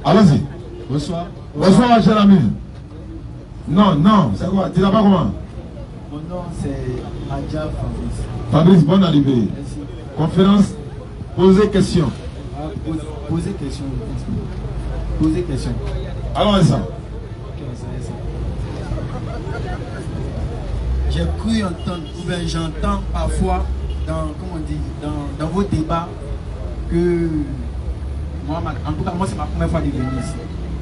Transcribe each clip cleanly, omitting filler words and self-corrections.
Allons-y. Bonsoir. Bonsoir, cher ami. Non, non, c'est quoi? Tu n'as pas comment? Mon nom c'est Adja Fabrice. Fabrice, bonne arrivée. Merci. Conférence, posez question. Posez question. Posez question. Allons-y ça. J'ai cru entendre, ou bien j'entends parfois dans vos débats que Mohamed, en tout cas moi c'est ma première fois de venir ici,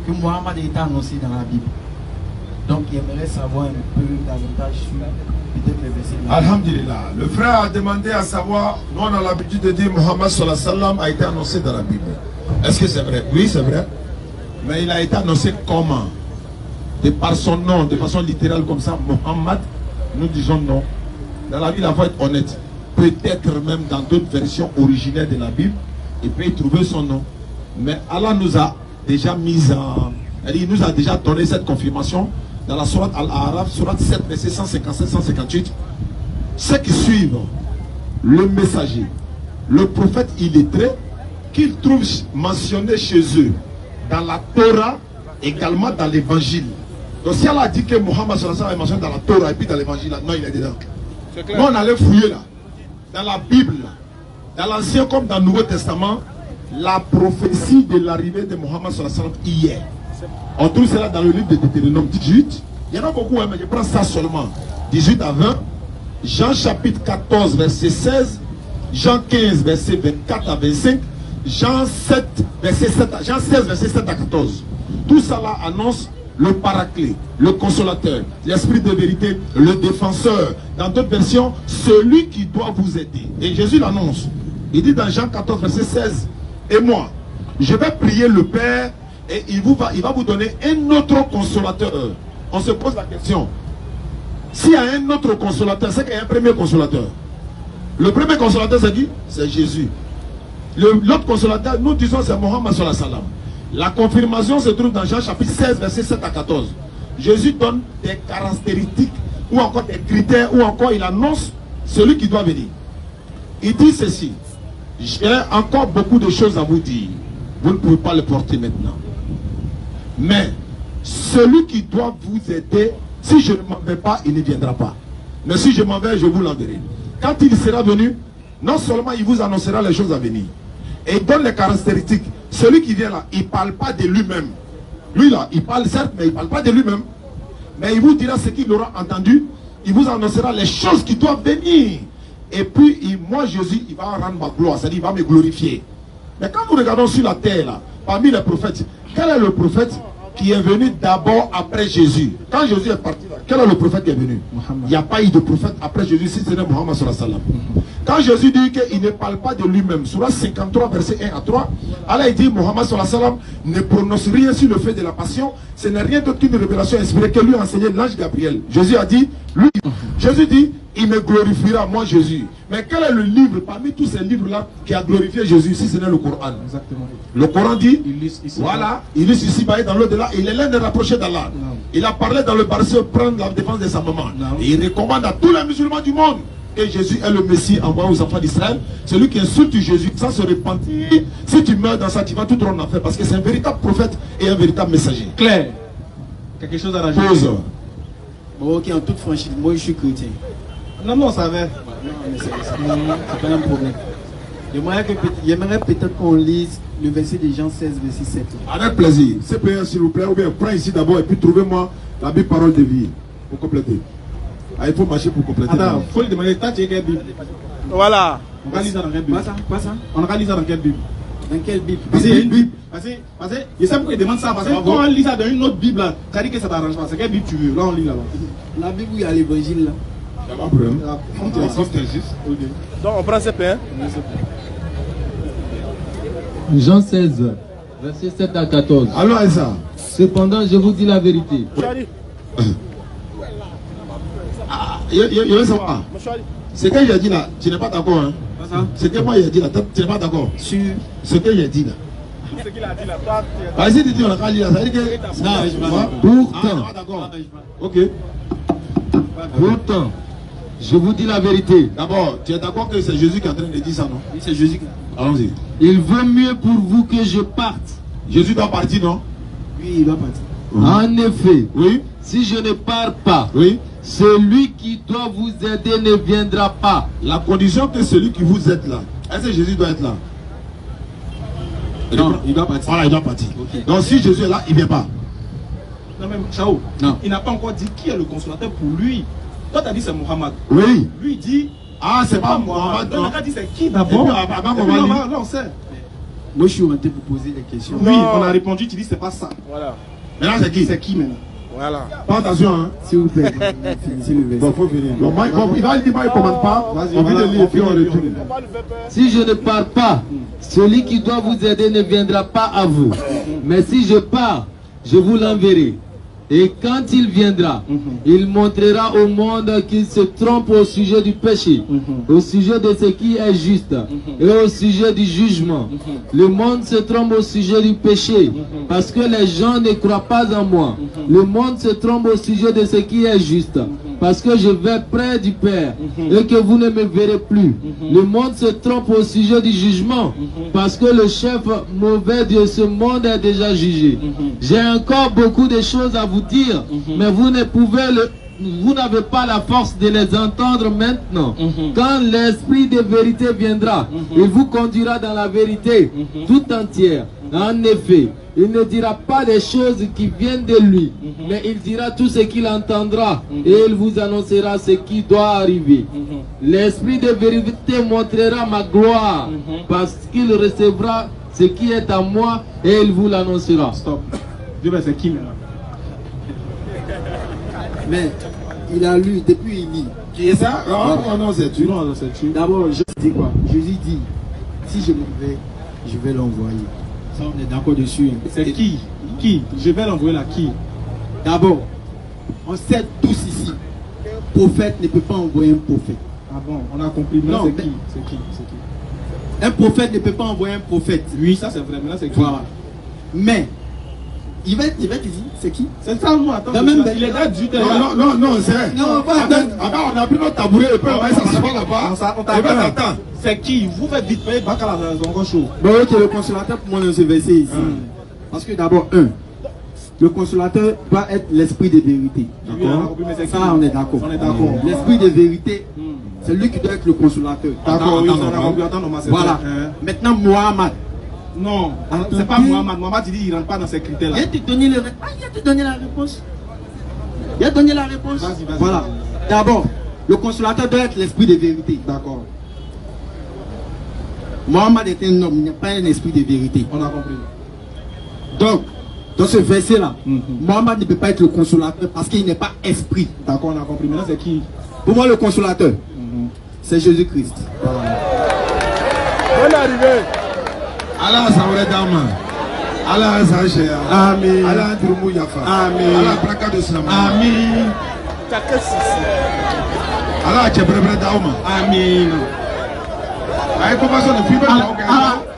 que Mohamed a été annoncé dans la Bible. Donc j'aimerais savoir un peu davantage sur peut-être les versets. Alhamdulillah. Le frère a demandé à savoir, nous on a l'habitude de dire Mohammed sallallahu alayhi wa sallam a été annoncé dans la Bible. Est-ce que c'est vrai? Oui, c'est vrai. Mais il a été annoncé comment? De par son nom, de façon littérale comme ça, Mohammed. Nous disons non. Dans la Bible, il faut être honnête. Peut-être même dans d'autres versions originelles de la Bible, il peut y trouver son nom. Mais Allah nous a déjà mis en... Il nous a déjà donné cette confirmation dans la sourate Al-A'raf, sourate 7, verset 157-158. Ceux qui suivent le messager, le prophète illettré, qu'ils trouvent mentionné chez eux dans la Torah, également dans l'évangile. Donc si Allah a dit que Mohammed sallallahu alayhi wa sallam est mentionné dans la Torah et puis dans l'évangile, non, il est dedans. Nous on allait fouiller là, dans la Bible, dans l'Ancien comme dans le Nouveau Testament, la prophétie de l'arrivée de Mohammed sallallahu alayhi wa sallam hier. On trouve cela dans le livre de Deutéronome 18. Il y en a beaucoup, mais je prends ça seulement. 18 à 20. Jean chapitre 14, verset 16. Jean 15, verset 24 à 25. Jean 7, verset 7 à, Jean 16, verset 7 à 14. Tout cela annonce le paraclet, le consolateur, l'esprit de vérité, le défenseur. Dans d'autres versions, celui qui doit vous aider. Et Jésus l'annonce. Il dit dans Jean 14, verset 16. Et moi, je vais prier le Père et il va vous donner un autre consolateur. On se pose la question. S'il y a un autre consolateur, c'est qu'il y a un premier consolateur. Le premier consolateur, c'est qui? C'est Jésus. L'autre consolateur, nous disons, c'est Mohammed sallallahu alayhi wa sallam. La confirmation se trouve dans Jean chapitre 16, verset 7 à 14. Jésus donne des caractéristiques, ou encore des critères, ou encore il annonce celui qui doit venir. Il dit ceci. J'ai encore beaucoup de choses à vous dire. Vous ne pouvez pas le porter maintenant. Mais celui qui doit vous aider, si je ne m'en vais pas, il ne viendra pas. Mais si je m'en vais, je vous l'enverrai. Quand il sera venu, non seulement il vous annoncera les choses à venir, et il donne les caractéristiques. Celui qui vient là, il ne parle pas de lui-même. Lui là, il parle certes, mais il ne parle pas de lui-même. Mais il vous dira ce qu'il aura entendu. Il vous annoncera les choses qui doivent venir. Et puis, moi, Jésus, il va rendre ma gloire. C'est-à-dire, il va me glorifier. Mais quand nous regardons sur la terre, là, parmi les prophètes, quel est le prophète qui est venu d'abord après Jésus? Quand Jésus est parti là, quel est le prophète qui est venu? Il n'y a pas eu de prophète après Jésus, si ce n'est Mohammed sallallahu alayhi wa sallam. Quand Jésus dit qu'il ne parle pas de lui-même, Surah 53, verset 1 à 3, Allah il dit Mohammed sallallahu alayhi wa sallam ne prononce rien sur le fait de la passion. Ce n'est rien d'autre qu'une révélation inspirée que lui a enseigné l'ange Gabriel. Jésus a dit, lui, Jésus dit, il me glorifiera, moi Jésus. Mais quel est le livre parmi tous ces livres-là qui a glorifié Jésus, si ce n'est le Coran? Exactement. Le Coran dit, voilà, il est ici, dans l'au-delà, il est l'un des rapprochés d'Allah. Il a parlé dans le verset prendre la défense de sa maman. Et il recommande à tous les musulmans du monde que Jésus est le Messie envoyé aux enfants d'Israël. Celui qui insulte Jésus sans se repentir, si tu meurs dans ça, tu vas tout rendre en enfer, parce que c'est un véritable prophète et un véritable messager. Claire, quelque chose à rajouter? Pause. Bon, ok, en toute franchise, moi je suis chrétien. Non, non, ça va. Non, mais c'est pas un problème. J'aimerais peut-être qu'on lise le verset de Jean 16, verset 7. Avec plaisir. C'est payant, s'il vous plaît. Ou bien, prends ici d'abord et puis trouvez-moi la Bible parole de vie pour compléter. Ah, il faut marcher pour compléter. Attends, il faut lui demander, t'as quelle Bible? Voilà. On va lire ça dans quelle Bible? Quoi ça? On va lire ça dans quelle Bible? Dans quelle Bible? Parce que je sais pourquoi il demande ça. Parce que quand on lit ça dans une autre Bible, là, ça dit que ça t'arrange pas. C'est quelle Bible tu veux? Là, on lit là-bas. La Bible où il y a l'évangile là. Il n'y a pas de problème. Donc on prend CP1. Jean 16, verset 7 à 14. Alors, Aïssa. Cependant, je vous dis la vérité. Ce que j'ai dit là, tu n'es pas d'accord, hein? Ce que moi j'ai dit là, tu n'es pas d'accord sur ce que j'ai dit là. Ce qu'il a dit là, toi, vas-y, dis-tu, on a dit là, ça veut dire que... Non, je ne pas. Pourtant, d'accord. Ok. Pourtant, je vous dis la vérité. D'abord, tu es d'accord que c'est Jésus qui est en train de dire ça, non? Oui, c'est Jésus. Allons-y. Il vaut mieux pour vous que je parte. Jésus doit partir, non? Oui, il doit partir. En effet, Oui. si je ne pars pas, Oui. celui qui doit vous aider ne viendra pas. La condition que celui qui vous aide là, est-ce que Jésus doit être là? Non, il doit partir. Voilà, il doit partir. Ok. Donc si Jésus est là, il ne vient pas. Non, même Chao, Non. il n'a pas encore dit qui est le consolateur pour lui. Toi, tu as dit c'est Mohamed. Oui. Lui, il dit. Ah, c'est pas Mohamed. Donc, non. on a dit c'est qui d'abord? Et puis, avant Et puis, Mohamed, là, on sait. Moi, je suis orienté pour poser des questions. Oui, on a répondu, tu dis c'est pas ça. Voilà. Maintenant, c'est qui? C'est qui maintenant? Voilà. Pas attention, hein. S'il vous plaît, finissez le verset. Bon, faut finir. Bon, il va dire, il ne commande pas. Vas-y, On vient voilà, de lire et puis on finit, retourne. Si je ne pars pas, celui qui doit vous aider ne viendra pas à vous. Mais si je pars, je vous l'enverrai. Et quand il viendra, il montrera au monde qu'il se trompe au sujet du péché, au sujet de ce qui est juste et au sujet du jugement. Le monde se trompe au sujet du péché parce que les gens ne croient pas en moi. Le monde se trompe au sujet de ce qui est juste parce que je vais près du Père et que vous ne me verrez plus. Le monde se trompe au sujet du jugement parce que le chef mauvais de ce monde est déjà jugé. J'ai encore beaucoup de choses à vous dire, mais vous n'avez pas la force de les entendre maintenant. Quand l'Esprit de vérité viendra, il vous conduira dans la vérité tout entière. En effet, il ne dira pas des choses qui viennent de lui, mais il dira tout ce qu'il entendra et il vous annoncera ce qui doit arriver. L'Esprit de vérité montrera ma gloire parce qu'il recevra ce qui est à moi et il vous l'annoncera. Stop. Dieu, c'est qui maintenant? Mais il a lu, depuis il lit. Qui est ça? Oh non, c'est tu. Non, c'est tu. D'abord, Jésus dit quoi? Jésus dit, si je m'en vais, je vais l'envoyer. Ça, on est d'accord dessus. Hein. C'est qui? Qui? Je vais l'envoyer là, qui? D'abord, on sait tous ici, prophète ne peut pas envoyer un prophète. Ah bon, on a compris. Maintenant, Non, c'est qui? C'est qui? C'est qui? Un prophète ne peut pas envoyer un prophète. Oui, ça c'est vrai. Maintenant, c'est qui? Voilà. Mais, il va te dire, c'est qui? C'est ça, moi. Attends, Dans même il est là du Non, c'est. Non, pas Attends, on a pris notre tabouret et puis on va s'asseoir là-bas. On Et puis on attend. C'est qui? Vous faites vite, mais pas qu'à la raison, encore chaud. Bon, ok, le consolateur pour moi dans ce verset ici. Parce que d'abord, le consolateur doit être l'esprit de vérité. Oui, on a compris, mais c'est qui? Ça, on est d'accord. On est d'accord. L'esprit de vérité, c'est lui qui doit être le consolateur. D'accord, oui, Attends, on a compris. Attends, non, c'est Voilà. hein. Maintenant, Mohamed. Non, Attends. c'est pas Mohamed. Mohamed, il dit il rentre pas dans ces critères-là. Il a te donné la réponse. Il a donné la réponse. Vas-y. Voilà. D'abord, le consolateur doit être l'esprit de vérité. D'accord, Mohamed est un homme, il n'est pas un esprit de vérité. on a compris. Donc, dans ce verset-là, Mohamed ne peut pas être le consolateur parce qu'il n'est pas esprit. D'accord, on a compris. Maintenant, c'est qui? Pour moi, le consolateur, c'est Jésus-Christ. Bonne arrivée. Allah Saoura Dama. Allah Saché. Amen. Allah Droumou Yafa. Amen. Allah Braka de Slam. Amen. T'as que six. Allah Tchebre Dauma. Amen. Aïe, comment ça ne fait pas?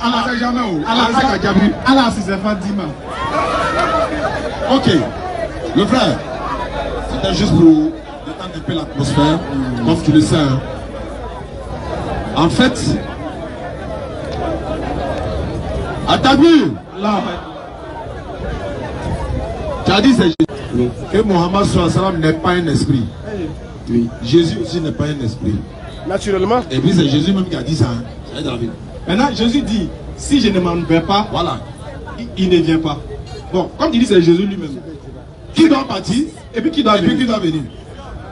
Allah sait jamais où. Allah sait qu'à Djabri. Allah, c'est Fatima. Ok. Le frère, c'était juste pour détendre un peu l'atmosphère, comme tu le sais. Hein. En fait, à ta vue, Là, tu as dit c'est Jésus. Que Mohammed sallam n'est pas un esprit. Oui. Jésus aussi n'est pas un esprit. Naturellement. Et puis c'est Jésus même qui a dit ça. Hein. C'est dans la Bible. maintenant, Jésus dit, si je ne m'en vais pas, Voilà. il ne vient pas. Bon, comme tu dis, c'est Jésus lui-même. Qui doit partir Et puis qui doit et puis qui venir? doit venir.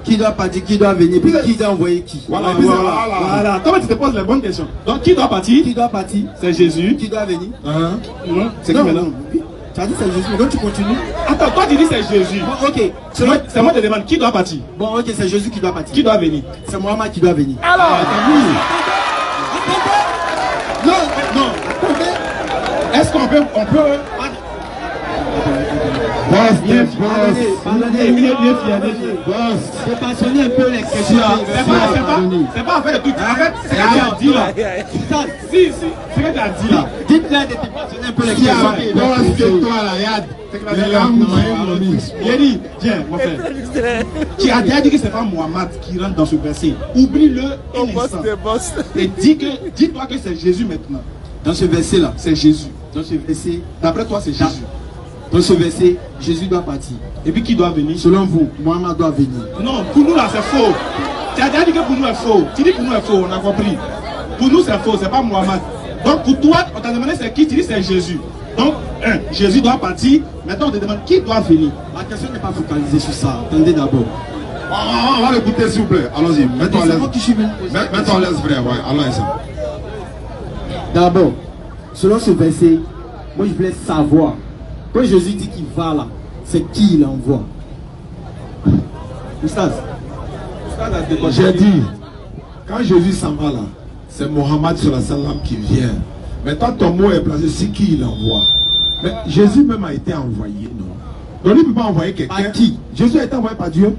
Qui doit partir, qui doit venir, puis qui doit envoyer qui? Voilà. Et puis c'est- Voilà. Toi, tu te poses les bonnes questions. Donc, qui doit partir? Qui doit partir? C'est Jésus. Qui doit venir? Hein? Non, c'est qui Non, maintenant? non. Oui. Tu as dit c'est Jésus, donc tu continues. Attends, toi, tu dis c'est Jésus. Bon, ok. C'est moi qui te demande qui doit partir? Bon, ok, c'est Jésus qui doit partir. Qui doit venir? C'est Mohamed qui doit venir. Alors, Non, non, attendez. Est-ce qu'on peut. Pardonnez. Dépassonnez un peu les questions. C'est pas affaire de tout. En fait, c'est ce que tu as dit là. Si, c'est ce que tu as dit là. Dites-leur de dépassionner un peu les questions. Il a dit, tiens, mon frère, tu as déjà dit que c'est pas Mohamed qui rentre dans ce verset. Oublie-le on un bosse instant. des boss. Et dis-toi que c'est Jésus maintenant. Dans ce verset-là, C'est Jésus. Dans ce verset, d'après toi, c'est Jésus. Dans ce verset, Jésus doit partir. Et puis qui doit venir? Selon vous, Mohammed doit venir. Non, pour nous là c'est faux. Tu as déjà dit que pour nous c'est faux. Tu dis pour nous c'est faux, on a compris. Pour nous c'est faux, c'est pas Mohammed. Donc pour toi, on t'a demandé c'est qui? Tu dis c'est Jésus. Donc, Jésus doit partir. Maintenant on te demande qui doit venir. La question n'est pas focalisée sur ça. Attendez d'abord. On va l'écouter s'il vous plaît. Allons-y, mets-toi à l'aise. Mets-toi à l'aise, frère. Ouais, allons-y. D'abord, selon ce verset, moi je voulais savoir, quand Jésus dit qu'il va là, c'est qui il envoie? Oustaz, j'ai dit, quand Jésus s'en va là, c'est Mohammed sallam qui vient. Mais quand ton mot est placé, c'est qui il envoie? Mais Jésus même a été envoyé, non? Donc il ne peut pas envoyer quelqu'un. Par qui? Jésus a été envoyé par Dieu.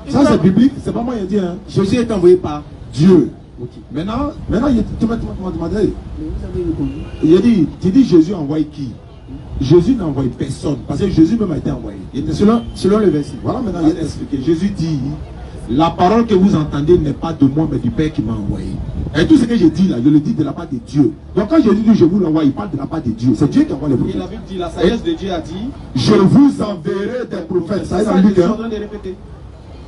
Ça c'est biblique, c'est pas moi qui ai dit. Hein. Jésus est envoyé par Dieu. Okay. Maintenant, tu m'as demandé. Il a dit, tu dis Jésus a envoyé qui? Jésus n'a envoyé personne. Parce que Jésus même a été envoyé. Selon le verset. Voilà, maintenant il a expliqué. Jésus dit, la parole que vous entendez n'est pas de moi, mais du Père qui m'a envoyé. Et tout ce que je dis là, je le dis de la part de Dieu. Donc quand Jésus dit je vous l'envoie, il parle de la part de Dieu. C'est Dieu qui envoie les prophètes. Il avait dit, la sagesse de Dieu a dit, je vous enverrai des prophètes. Ça, je suis en train de répéter.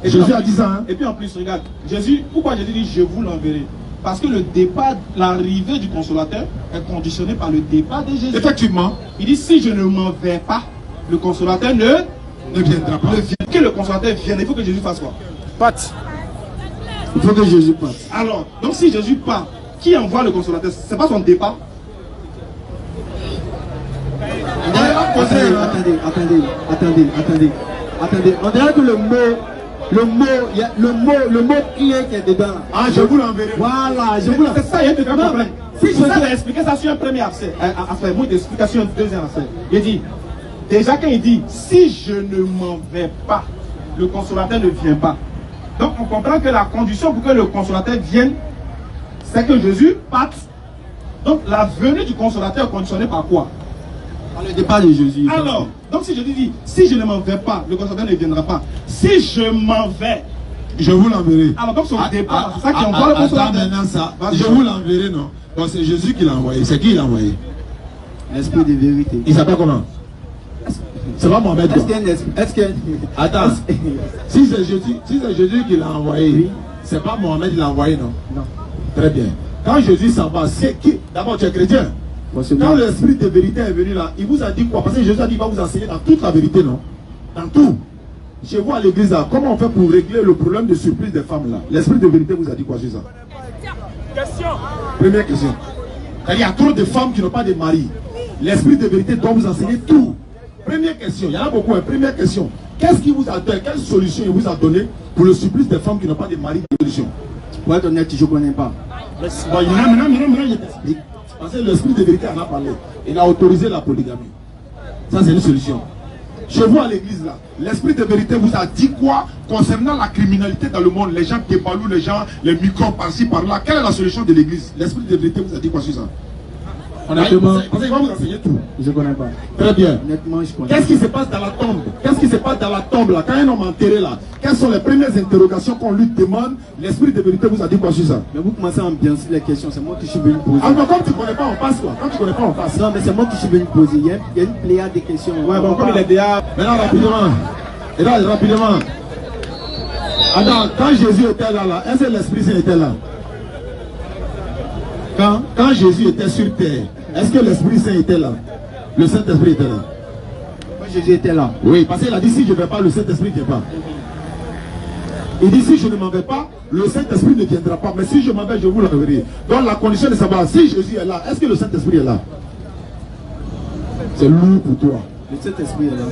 Et Jésus a dit ça. Hein? Et puis en plus, regarde, Jésus, pourquoi Jésus dit je vous l'enverrai? Parce que le départ, l'arrivée du consolateur est conditionnée par le départ de Jésus. Effectivement. Il dit si je ne m'en vais pas, le consolateur ne viendra pas. Que le consolateur vienne, il faut que Jésus fasse quoi? Pat. Il faut que Jésus passe. Alors, donc si Jésus part, qui envoie le consolateur? C'est pas son départ? Attendez. On dirait que le mot qui est dedans. Ah, je vous l'enverrai. Voilà, je vous l'enverrai. C'est ça, il y a un problème. Si Jésus a expliqué ça sur un premier affaire, moi il explique sur un deuxième affaire. Il dit, déjà quand il dit, si je ne m'en vais pas, le consolateur ne vient pas. Donc on comprend que la condition pour que le consolateur vienne, c'est que Jésus parte. Donc la venue du consolateur est conditionnée par quoi? Par le départ de Jésus. Alors, donc si je dis, si je ne m'en vais pas, le consolateur ne viendra pas. Si je m'en vais, je vous l'enverrai. Alors donc son départ, c'est ça qui envoie le consolateur. Maintenant ça, je vous l'enverrai, non? Donc c'est Jésus qui l'a envoyé. C'est qui l'a envoyé? L'esprit de vérité. Il s'appelle comment? C'est pas Mohamed. Est-ce que... Attends. Si c'est Jésus qui l'a envoyé, oui. C'est pas Mohamed qui l'a envoyé, non? Non. Très bien. Quand Jésus s'en va, c'est qui? D'abord, tu es chrétien. Quand l'esprit de vérité est venu là, il vous a dit quoi? Parce que Jésus a dit qu'il va vous enseigner dans toute la vérité, non? Dans tout. Chez vous à l'église là, comment on fait pour régler le problème de surprise des femmes là? L'esprit de vérité vous a dit quoi sur ça? Question. Première question. Il y a trop de femmes qui n'ont pas de mari. L'esprit de vérité doit vous enseigner tout. Première question, il y en a beaucoup. Hein. Première question, qu'est-ce qui vous a donné? Quelle solution il vous a donné pour le supplice des femmes qui n'ont pas de mari? Solution. Pour être honnête, je ne connais pas. Bon, maintenant, je t'explique. Parce que l'esprit de vérité en a parlé. Il a autorisé la polygamie. Ça, c'est une solution. Chez vous à l'église là, l'esprit de vérité vous a dit quoi concernant la criminalité dans le monde? Les gens dévaluent les gens, les microbes par-ci par-là. Quelle est la solution de l'église? L'esprit de vérité vous a dit quoi sur ça? Honnêtement, parce qu'il va vous enseigner tout. Je ne connais pas. Très bien. Honnêtement, je connais. Qu'est-ce qui se passe dans la tombe? Qu'est-ce qui se passe dans la tombe là? Quand un homme est enterré là, quelles sont les premières interrogations qu'on lui demande? L'esprit de vérité vous a dit quoi sur ça? Mais vous commencez à ambiancer les questions, c'est moi qui suis venu poser. Ah, mais comme tu ne connais pas, on passe quoi? Quand tu ne connais pas, on passe. Non, mais c'est moi qui suis venu poser. Il y a une pléiade de questions. Ouais, bon, comme il est déjà. Maintenant, rapidement. Et là, rapidement. Attends, quand Jésus était là, est-ce que l'Esprit Saint était là? Quand Jésus était sur terre, est-ce que l'Esprit Saint était là? Le Saint-Esprit était là? Quand Jésus était là. Oui, parce qu'il a dit si je ne vais pas, le Saint-Esprit ne vient pas. Il dit si je ne m'en vais pas, le Saint-Esprit ne viendra pas. Mais si je m'en vais, je vous l'enverrai. Donc la condition de savoir si Jésus est là, est-ce que le Saint-Esprit est là? C'est lourd pour toi. Le Saint-Esprit est là.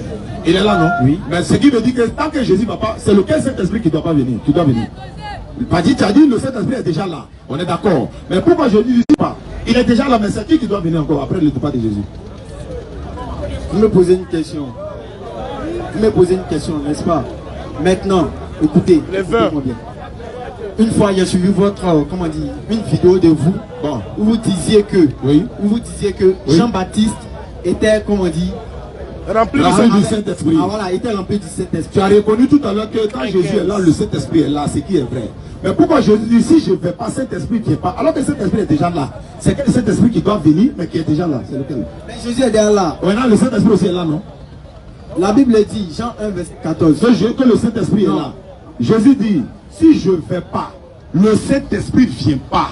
Il est là, non? Oui. Mais ce qui veut dire que tant que Jésus ne va pas, c'est lequel Saint-Esprit qui ne doit pas venir? Qui doit venir? Tu as dit le Saint-Esprit est déjà là. On est d'accord. Mais pourquoi Jésus ne dit pas? Il est déjà là, mais c'est qui doit venir encore après le départ de Jésus? Vous me posez une question. Vous me posez une question, n'est-ce pas? Maintenant, écoutez. Écoutez-moi bien. Une fois, il y a suivi votre, comment dire, une vidéo de vous, bon, où vous disiez que, oui, où vous disiez que oui, Jean-Baptiste était, comment dire, Rempli du Rempli du Saint-Esprit. Saint-Esprit. Ah voilà, il était rempli du Saint-Esprit. Tu as reconnu tout à l'heure que quand Jésus est là, le Saint-Esprit est là, ce qui est vrai. Mais pourquoi Jésus dit si je ne vais pas, Saint-Esprit ne vient pas, alors que Saint-Esprit est déjà là. C'est quel Saint-Esprit qui doit venir, mais qui est déjà là. C'est lequel? Mais Jésus est déjà là. Maintenant, le Saint-Esprit aussi est là, non? La Bible dit, Jean 1, verset 14. Que le Saint-Esprit est là. Jésus dit, si je ne vais pas, le Saint-Esprit ne vient pas.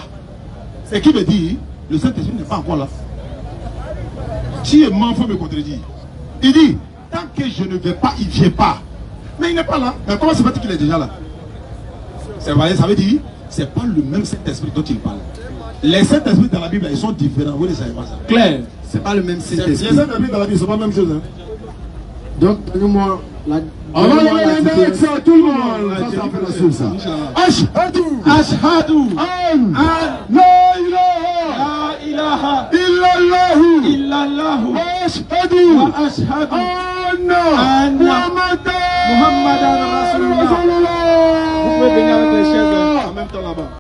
C'est qui me dit, le Saint-Esprit n'est pas encore là. Si il ment, il faut me contredire. Il dit, tant que je ne vais pas, il ne vient pas. Mais il n'est pas là. Mais comment se fait-il qu'il est déjà là? Ça veut dire, c'est pas le même Saint-Esprit dont il parle. Les Saint-Esprits dans la Bible, ils sont différents. Vous ne savez pas ça. Claire, c'est pas le même Les Saint-Esprit. Saint-Esprits dans la Bible, ce n'est pas la même chose. Hein. Donc, donnez-moi la. On va y aller avec ça, tout le monde. Ça, ça fait la chose, ça. Ashhadu. Ashhadu. La ilaha. Illallahu. Illallahu. Ashhadu. Wa ashhadu. Anna. Muhammadan Rasulullah. Vous pouvez venir avec les chaises en même temps là-bas.